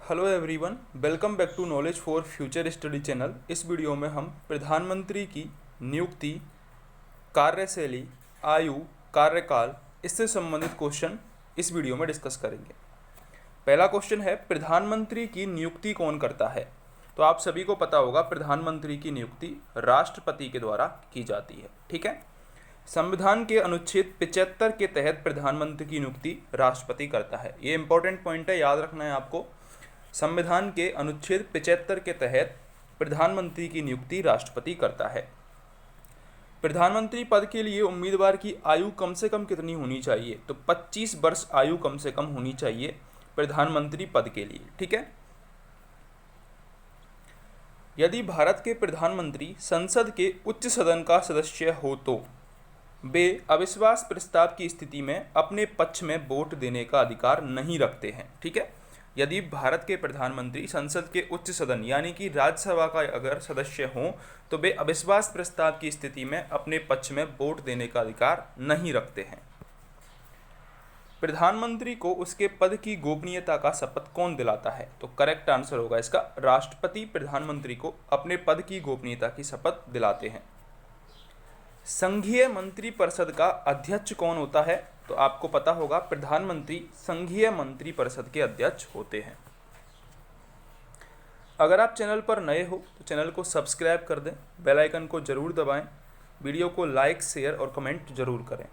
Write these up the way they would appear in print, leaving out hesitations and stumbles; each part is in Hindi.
Hello everyone, welcome back to knowledge for future study channel. इस वीडियो में हम प्रधानमंत्री की नियुक्ति, कार्यशैली, आयु, कार्यकाल, इससे संबंधित क्वेश्चन इस वीडियो में डिस्कस करेंगे। पहला क्वेश्चन है, प्रधानमंत्री की नियुक्ति कौन करता है? तो आप सभी को पता होगा, प्रधानमंत्री की नियुक्ति राष्ट्रपति के द्वारा की जाती है। ठीक है। संविधान के अनुच्छेद 75 के तहत प्रधानमंत्री की नियुक्ति राष्ट्रपति करता है। ये इंपॉर्टेंट पॉइंट है, याद रखना है आपको। संविधान के अनुच्छेद 75 के तहत प्रधानमंत्री की नियुक्ति राष्ट्रपति करता है। प्रधानमंत्री पद के लिए उम्मीदवार की आयु कम से कम कितनी होनी चाहिए? तो 25 वर्ष आयु कम से कम होनी चाहिए प्रधानमंत्री पद के लिए। ठीक है। यदि भारत के प्रधानमंत्री संसद के उच्च सदन का सदस्य हो तो वे अविश्वास प्रस्ताव की स्थिति में अपने पक्ष में वोट देने का अधिकार नहीं रखते हैं। ठीक है। यदि भारत के प्रधानमंत्री संसद के उच्च सदन यानी कि राज्यसभा का अगर सदस्य हों तो वे अविश्वास प्रस्ताव की स्थिति में अपने पक्ष में वोट देने का अधिकार नहीं रखते हैं। प्रधानमंत्री को उसके पद की गोपनीयता का शपथ कौन दिलाता है? तो करेक्ट आंसर होगा इसका, राष्ट्रपति प्रधानमंत्री को अपने पद की गोपनीयता की शपथ दिलाते हैं। संघीय मंत्रिपरिषद का अध्यक्ष कौन होता है? तो आपको पता होगा, प्रधानमंत्री संघीय मंत्रिपरिषद के अध्यक्ष होते हैं। अगर आप चैनल पर नए हो तो चैनल को सब्सक्राइब कर दें, बेल आइकन को जरूर दबाएं, वीडियो को लाइक, शेयर और कमेंट जरूर करें।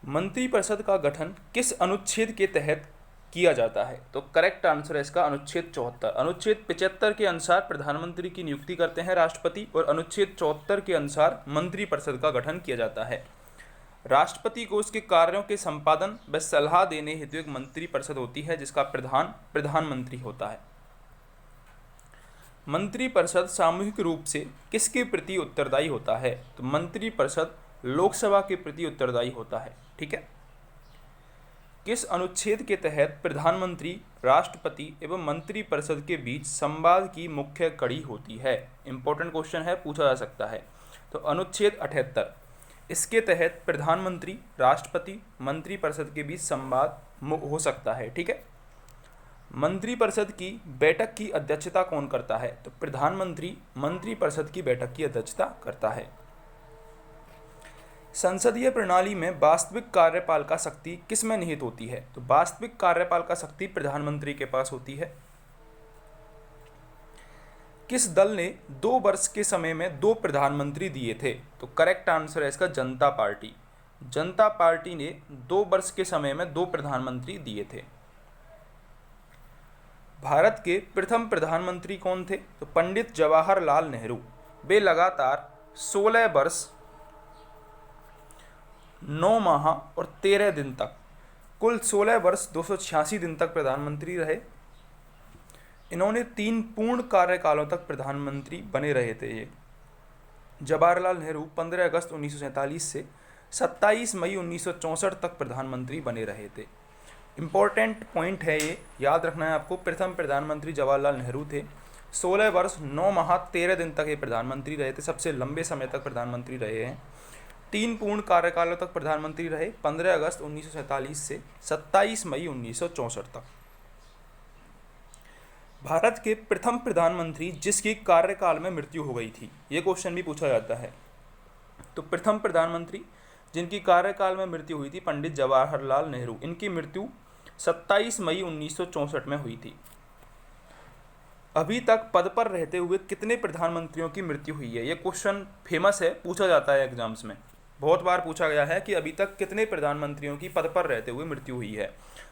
मंत्रिपरिषद का गठन किस अनुच्छेद के तहत किया जाता है? तो करेक्ट आंसर है इसका अनुच्छेद 74। अनुच्छेद 75 के अनुसार प्रधानमंत्री की नियुक्ति करते हैं राष्ट्रपति और अनुच्छेद 74 के अनुसार मंत्रिपरिषद का गठन किया जाता है। राष्ट्रपति को उसके कार्यों के संपादन व सलाह देने हेतु एक मंत्रिपरिषद होती है जिसका प्रधान प्रधानमंत्री होता है। मंत्रिपरिषद सामूहिक रूप से किसके प्रति उत्तरदायी होता है? तो मंत्रिपरिषद लोकसभा के प्रति उत्तरदायी होता है। ठीक है। किस अनुच्छेद के तहत प्रधानमंत्री, राष्ट्रपति एवं मंत्रिपरिषद के बीच संवाद की मुख्य कड़ी होती है? इंपॉर्टेंट क्वेश्चन है, पूछा जा सकता है। तो अनुच्छेद 78, इसके तहत प्रधानमंत्री, राष्ट्रपति, मंत्रिपरिषद के बीच संवाद हो सकता है। ठीक है। मंत्रिपरिषद की बैठक की अध्यक्षता कौन करता है? तो प्रधानमंत्री मंत्रिपरिषद की बैठक की अध्यक्षता करता है। संसदीय प्रणाली में वास्तविक कार्यपालिका शक्ति किस में निहित होती है? तो वास्तविक कार्यपालिका शक्ति प्रधानमंत्री के पास होती है। किस दल ने 2 वर्ष के समय में 2 प्रधानमंत्री दिए थे? तो करेक्ट आंसर है इसका जनता पार्टी। जनता पार्टी ने 2 वर्ष के समय में 2 प्रधानमंत्री दिए थे। भारत के प्रथम प्रधानमंत्री कौन थे? तो पंडित जवाहरलाल नेहरू। वे लगातार 16 वर्ष 9 माह और 13 दिन तक, कुल 16 वर्ष 286 दिन तक प्रधानमंत्री रहे। इन्होंने 3 पूर्ण कार्यकालों तक प्रधानमंत्री बने रहे थे। ये जवाहरलाल नेहरू 15 अगस्त 1947 से 27 मई 1964 तक प्रधानमंत्री बने रहे थे। इम्पोर्टेंट पॉइंट है ये, याद रखना है आपको। प्रथम प्रधानमंत्री जवाहरलाल नेहरू थे। 16 वर्ष 9 माह 13 दिन तक ये प्रधानमंत्री रहे थे, सबसे लंबे समय तक प्रधानमंत्री रहे हैं। 3 पूर्ण कार्यकालों तक प्रधानमंत्री रहे, 15 अगस्त 1947 से 27 मई 1964 तक। भारत के प्रथम प्रधानमंत्री जिसकी कार्यकाल में मृत्यु हो गई थी, ये क्वेश्चन भी पूछा जाता है। तो प्रथम प्रधानमंत्री जिनकी कार्यकाल में मृत्यु हुई थी, पंडित जवाहरलाल नेहरू। इनकी मृत्यु 27 मई 1964 में हुई थी। अभी तक पद पर रहते हुए कितने प्रधानमंत्रियों की मृत्यु हुई है? ये क्वेश्चन फेमस है, पूछा जाता है एग्जाम्स में, बहुत बार पूछा गया है कि अभी तक कितने प्रधानमंत्रियों की पद पर रहते हुए मृत्यु हुई है।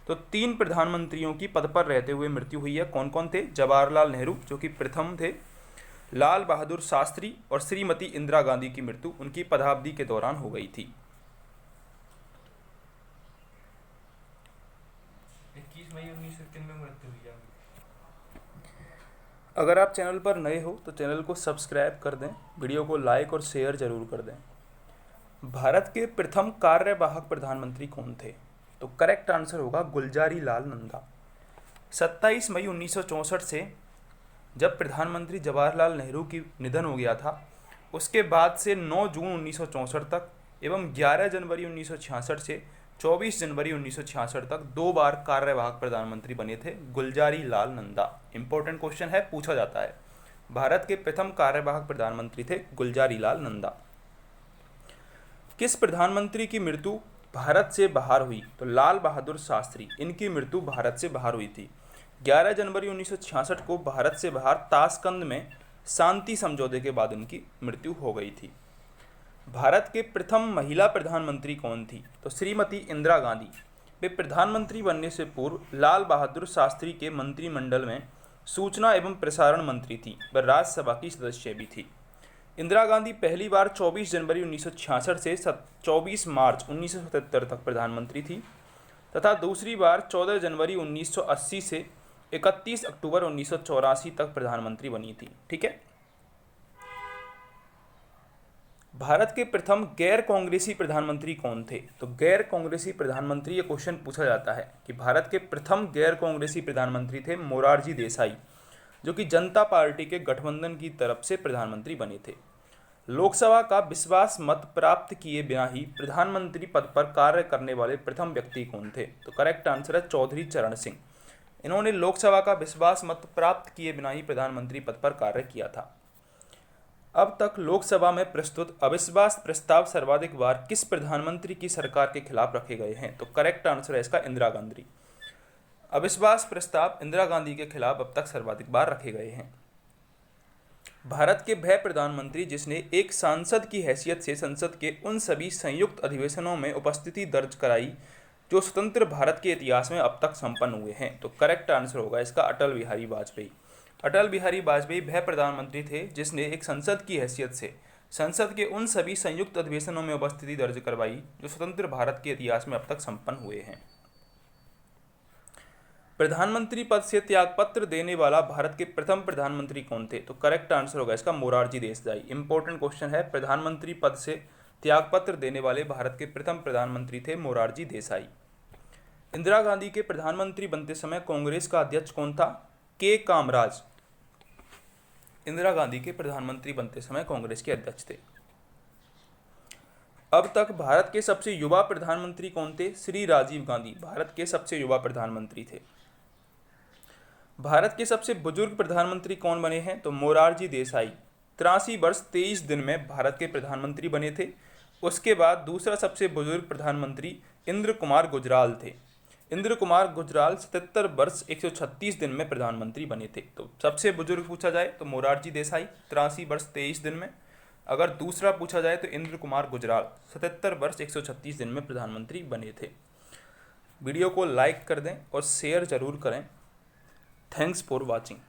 तो 3 प्रधानमंत्रियों की पद पर रहते हुए मृत्यु हुई है। कौन कौन थे? जवाहरलाल नेहरू जो कि प्रथम थे, लाल बहादुर शास्त्री और श्रीमती इंदिरा गांधी की मृत्यु उनकी पदावधि के दौरान हो गई थी। 21 मई 1903 में मृत्यु हुई है। अगर आप चैनल पर नए हो तो चैनल को सब्सक्राइब कर दें, वीडियो को लाइक और शेयर जरूर कर दें। भारत के प्रथम कार्यवाहक प्रधानमंत्री कौन थे? तो करेक्ट आंसर होगा गुलजारी लाल नंदा। 27 मई 1964 से जब प्रधानमंत्री जवाहरलाल नेहरू की निधन हो गया था, उसके बाद से 9 जून 1964 तक एवं 11 जनवरी 1966 से 24 जनवरी 1966 तक 2 बार कार्यवाहक प्रधानमंत्री बने थे गुलजारी लाल नंदा। इंपॉर्टेंट क्वेश्चन है, पूछा जाता है। भारत के प्रथम कार्यवाहक प्रधानमंत्री थे गुलजारी लाल नंदा। किस प्रधानमंत्री की मृत्यु भारत से बाहर हुई? तो लाल बहादुर शास्त्री, इनकी मृत्यु भारत से बाहर हुई थी। 11 जनवरी 1966 को भारत से बाहर ताशकंद में शांति समझौते के बाद इनकी मृत्यु हो गई थी। भारत के प्रथम महिला प्रधानमंत्री कौन थी? तो श्रीमती इंदिरा गांधी। वे प्रधानमंत्री बनने से पूर्व लाल बहादुर शास्त्री के मंत्रिमंडल में सूचना एवं प्रसारण मंत्री थी। वे राज्यसभा की सदस्य भी थी। इंदिरा गांधी पहली बार 24 जनवरी 1966 से 24 मार्च 1977 तक प्रधानमंत्री थी तथा दूसरी बार 14 जनवरी 1980 से 31 अक्टूबर 1984 तक प्रधानमंत्री बनी थी। ठीक है। भारत के प्रथम गैर कांग्रेसी प्रधानमंत्री कौन थे? तो गैर कांग्रेसी प्रधानमंत्री, ये क्वेश्चन पूछा जाता है कि भारत के प्रथम गैर कांग्रेसी प्रधानमंत्री थे मोरारजी देसाई, जो कि जनता पार्टी के गठबंधन की तरफ से प्रधानमंत्री बने थे। लोकसभा का विश्वास मत प्राप्त किए बिना ही प्रधानमंत्री पद पर कार्य करने वाले प्रथम व्यक्ति कौन थे? तो करेक्ट आंसर है चौधरी चरण सिंह। इन्होंने लोकसभा का विश्वास मत प्राप्त किए बिना ही प्रधानमंत्री पद पर कार्य किया था। अब तक लोकसभा में प्रस्तुत अविश्वास प्रस्ताव सर्वाधिक बार किस प्रधानमंत्री की सरकार के खिलाफ रखे गए हैं? तो करेक्ट आंसर है इसका इंदिरा गांधी। अविश्वास प्रस्ताव इंदिरा गांधी के खिलाफ अब तक सर्वाधिक बार रखे गए हैं। भारत के वह प्रधानमंत्री जिसने एक सांसद की हैसियत से संसद के उन सभी संयुक्त अधिवेशनों में उपस्थिति दर्ज कराई जो स्वतंत्र भारत के इतिहास में अब तक संपन्न हुए हैं? तो करेक्ट आंसर होगा इसका अटल बिहारी वाजपेयी। अटल बिहारी वाजपेयी वह प्रधानमंत्री थे जिसने एक संसद की हैसियत से संसद के उन सभी संयुक्त अधिवेशनों में उपस्थिति दर्ज करवाई जो स्वतंत्र भारत के इतिहास में अब तक संपन्न हुए हैं। प्रधानमंत्री पद से त्यागपत्र देने वाला भारत के प्रथम प्रधानमंत्री कौन थे? तो करेक्ट आंसर होगा इसका मोरारजी देसाई। इंपॉर्टेंट क्वेश्चन है, प्रधानमंत्री पद से त्यागपत्र देने वाले भारत के प्रथम प्रधानमंत्री थे मोरारजी देसाई। इंदिरा गांधी के प्रधानमंत्री बनते समय कांग्रेस का अध्यक्ष कौन था? के कामराज। इंदिरा गांधी के प्रधानमंत्री बनते समय कांग्रेस के अध्यक्ष थे। अब तक भारत के सबसे युवा प्रधानमंत्री कौन थे? श्री राजीव गांधी भारत के सबसे युवा प्रधानमंत्री थे। भारत के सबसे बुजुर्ग प्रधानमंत्री कौन बने हैं? तो मोरारजी देसाई 83 वर्ष 23 दिन में भारत के प्रधानमंत्री बने थे। उसके बाद दूसरा सबसे बुजुर्ग प्रधानमंत्री इंद्र कुमार गुजराल थे। इंद्र कुमार गुजराल 77 वर्ष 136 दिन में प्रधानमंत्री बने थे। तो सबसे बुजुर्ग पूछा जाए तो मोरारजी देसाई 83 वर्ष 23 दिन में। अगर दूसरा पूछा जाए तो इंद्र कुमार गुजराल 77 वर्ष 136 दिन में प्रधानमंत्री बने थे। वीडियो को लाइक कर दें और शेयर जरूर करें। Thanks for watching.